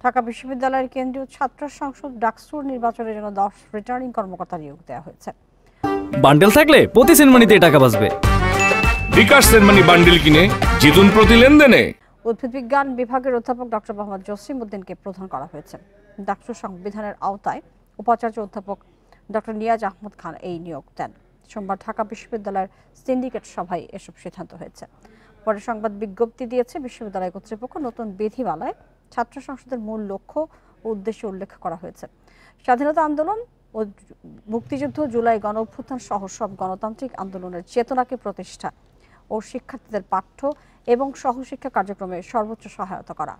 ঢাকা বিশ্ববিদ্যালয়ের কেন্দ্রীয় ছাত্র সংসদ ডাকসুর নির্বাচনের জন্য 10 রিটার্নিং কর্মকর্তা নিয়োগ দেওয়া হয়েছে। বান্ডেল থাকলে প্রতি সেনমানিতে টাকা বাঁচবে। বিকাশ সেনমানি বান্ডেল কিনে জিতুন প্রতি লেনদেনে। উদ্ভিদ বিজ্ঞান বিভাগের অধ্যাপক ডক্টর মোহাম্মদ জসিম উদ্দিনকে প্রধান করা হয়েছে। ডাকসুর সংবিধানের আওতায় উপাচার্য অধ্যাপক ডক্টর নিয়াজ আহমদ খান এই নিয়োগ দেন। সোমবার ঢাকা বিশ্ববিদ্যালয়ের সিন্ডিকেট সভায় এসব সিদ্ধান্ত হয়েছে। পরে সংবাদ বিজ্ঞপ্তি দিয়েছে বিশ্ববিদ্যালয় কর্তৃপক্ষ। নতুন বিধিমালায় ছাত্র সংসদের মূল লক্ষ্য ও উদ্দেশ্য উল্লেখ করা হয়েছে। স্বাধীনতা আন্দোলন ও মুক্তিযুদ্ধ, জুলাই গণ অভ্যুত্থান সহ সব গণতান্ত্রিক আন্দোলনের চেতনাকে প্রতিষ্ঠা ও শিক্ষার্থীদের পাঠ্য এবং সহশিক্ষা কার্যক্রমে সর্বোচ্চ সহায়তা করা।